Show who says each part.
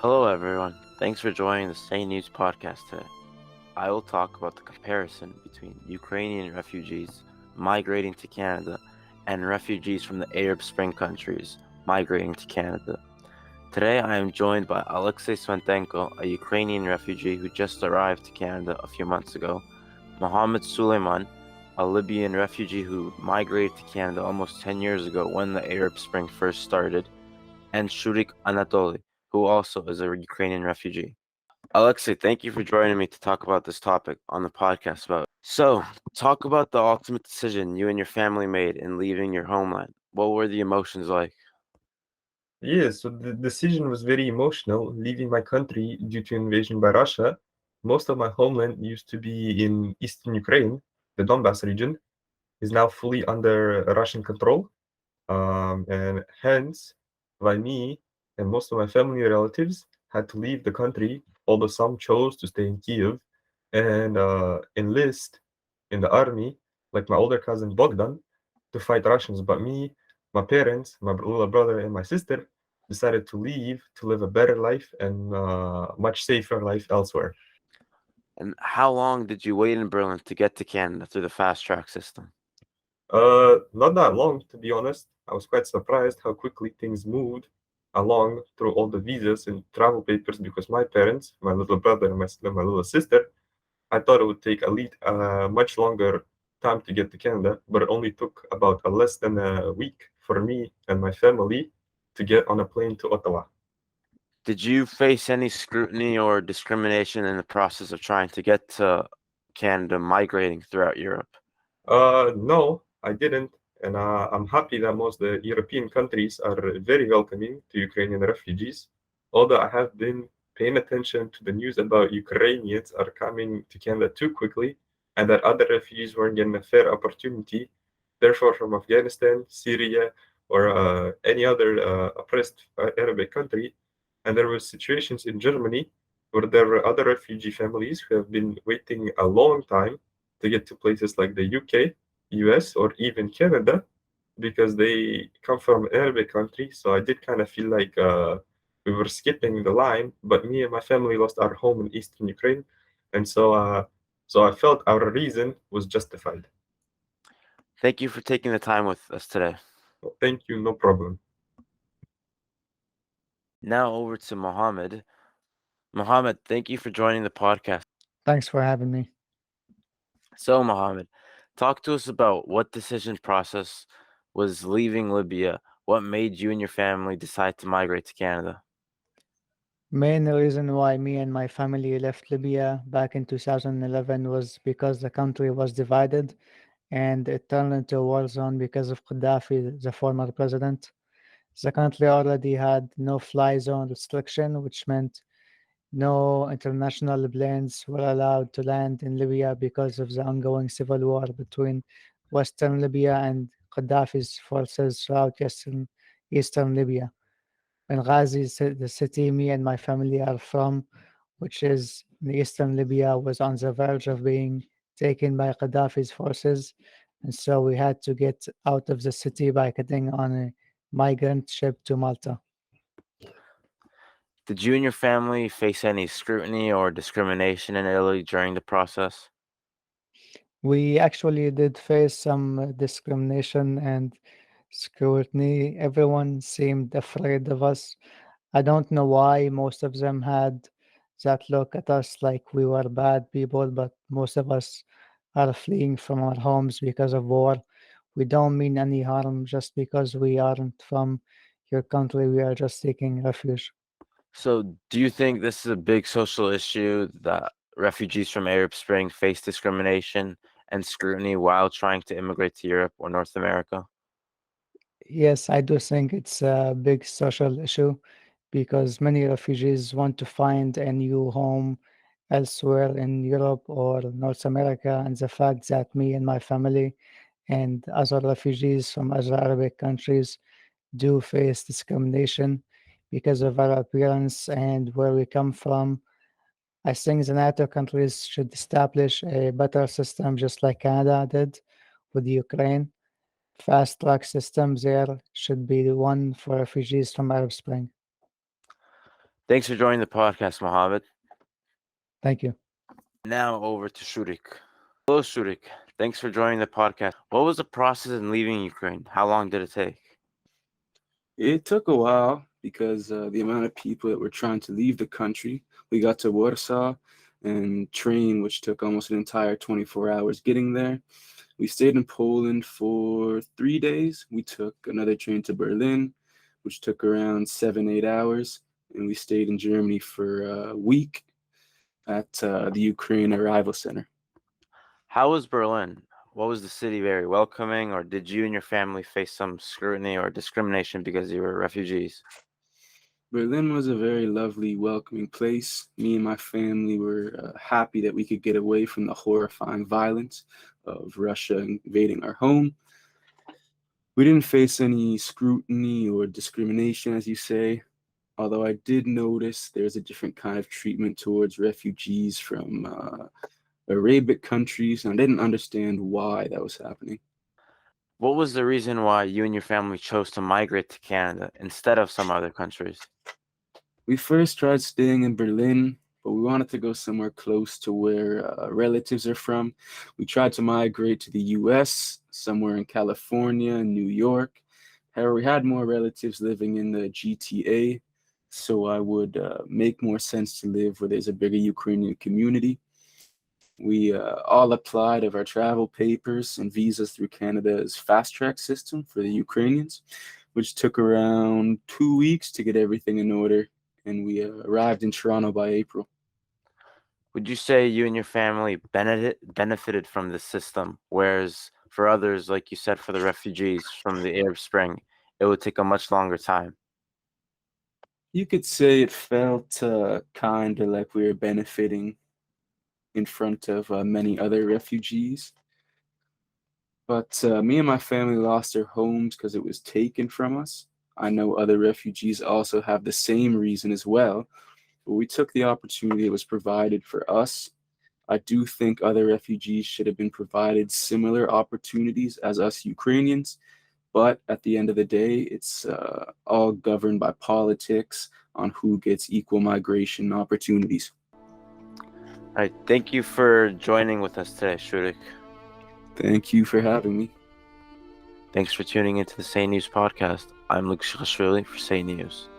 Speaker 1: Hello, everyone. Thanks for joining the Say News podcast today. I will talk about the comparison between Ukrainian refugees migrating to Canada and refugees from the Arab Spring countries migrating to Canada. Today, I am joined by Alexei Sventenko, a Ukrainian refugee who just arrived to Canada a few months ago, Mohammed Suleiman, a Libyan refugee who migrated to Canada almost 10 years ago when the Arab Spring first started, and Shurik Anatoly, who also is a Ukrainian refugee. Alexei, thank you for joining me to talk about this topic on the podcast. Talk about the ultimate decision you and your family made in leaving your homeland. What were the emotions like?
Speaker 2: Yes, so the decision was very emotional, leaving my country due to invasion by Russia. Most of my homeland used to be in eastern Ukraine. The Donbass region is now fully under Russian control. And hence, by me and most of my family relatives had to leave the country, although some chose to stay in Kiev and enlist in the army, like my older cousin Bogdan, to fight Russians. But me, my parents, my little brother, and my sister decided to leave to live a better life and much safer life elsewhere.
Speaker 1: And how long did you wait in Berlin to get to Canada through the fast track system?
Speaker 2: Not that long, to be honest. I was quite surprised how quickly things moved along through all the visas and travel papers because my parents, my little brother, and my little sister, I thought it would take much longer time to get to Canada, but it only took about less than a week for me and my family to get on a plane to Ottawa.
Speaker 1: Did you face any scrutiny or discrimination in the process of trying to get to Canada migrating throughout Europe?
Speaker 2: No, I didn't, and I'm happy that most of the European countries are very welcoming to Ukrainian refugees. Although I have been paying attention to the news about Ukrainians are coming to Canada too quickly, and that other refugees weren't getting a fair opportunity, therefore from Afghanistan, Syria, or any other oppressed Arabic country. And there were situations in Germany where there were other refugee families who have been waiting a long time to get to places like the UK, US, or even Canada because they come from an Arabic country. So I did kind of feel like we were skipping the line, but me and my family lost our home in eastern Ukraine, and so I felt our reason was justified.
Speaker 1: Thank you for taking the time with us today.
Speaker 2: So thank you, no problem.
Speaker 1: Now over to Mohammed. Mohammed, thank you for joining the podcast.
Speaker 3: Thanks for having me.
Speaker 1: So, Mohammed, talk to us about what decision process was leaving Libya. What made you and your family decide to migrate to Canada?
Speaker 3: Main reason why me and my family left Libya back in 2011 was because the country was divided and it turned into a war zone because of Gaddafi, the former president. The country already had no fly zone restriction, which meant no international planes were allowed to land in Libya because of the ongoing civil war between Western Libya and Gaddafi's forces throughout Eastern Libya. Benghazi, the city me and my family are from, which is in eastern Libya, was on the verge of being taken by Gaddafi's forces. And so we had to get out of the city by getting on a migrant ship to Malta.
Speaker 1: Did you and your family face any scrutiny or discrimination in Italy during the process?
Speaker 3: We actually did face some discrimination and scrutiny. Everyone seemed afraid of us. I don't know why most of them had that look at us like we were bad people, but most of us are fleeing from our homes because of war. We don't mean any harm just because we aren't from your country. We are just seeking refuge.
Speaker 1: So, do you think this is a big social issue that refugees from Arab Spring face discrimination and scrutiny while trying to immigrate to Europe or North America?
Speaker 3: Yes, I do think it's a big social issue because many refugees want to find a new home elsewhere in Europe or North America. And the fact that me and my family and other refugees from other Arabic countries do face discrimination because of our appearance and where we come from. I think the NATO countries should establish a better system just like Canada did with Ukraine. Fast track system there should be the one for refugees from Arab Spring.
Speaker 1: Thanks for joining the podcast, Mohammed.
Speaker 3: Thank you.
Speaker 1: Now over to Shurik. Hello, Shurik. Thanks for joining the podcast. What was the process in leaving Ukraine? How long did it take?
Speaker 4: It took a while because the amount of people that were trying to leave the country. We got to Warsaw and train, which took almost an entire 24 hours getting there. We stayed in Poland for 3 days. We took another train to Berlin, which took around 7-8 hours. And we stayed in Germany for a week at the Ukraine Arrival Center.
Speaker 1: How was Berlin? What was the city very welcoming, or did you and your family face some scrutiny or discrimination because you were refugees?
Speaker 4: Berlin was a very lovely, welcoming place. Me and my family were happy that we could get away from the horrifying violence of Russia invading our home. We didn't face any scrutiny or discrimination, as you say, although I did notice there's a different kind of treatment towards refugees from Arabic countries, and I didn't understand why that was happening.
Speaker 1: What was the reason why you and your family chose to migrate to Canada instead of some other countries?
Speaker 4: We first tried staying in Berlin, but we wanted to go somewhere close to where relatives are from. We tried to migrate to the US, somewhere in California and New York. However, we had more relatives living in the GTA, so I would make more sense to live where there's a bigger Ukrainian community. We all applied of our travel papers and visas through Canada's fast track system for the Ukrainians, which took around 2 weeks to get everything in order. And we arrived in Toronto by April.
Speaker 1: Would you say you and your family benefited from this system, whereas for others, like you said, for the refugees from the Arab Spring, it would take a much longer time?
Speaker 4: You could say it felt kind of like we were benefiting in front of many other refugees. But me and my family lost our homes because it was taken from us. I know other refugees also have the same reason as well, but we took the opportunity that was provided for us. I do think other refugees should have been provided similar opportunities as us Ukrainians, but at the end of the day, it's all governed by politics on who gets equal migration opportunities.
Speaker 1: All right, thank you for joining with us today, Shurik.
Speaker 4: Thank you for having me.
Speaker 1: Thanks for tuning into the Say News podcast. I'm Luke Shikhashvili for Say News.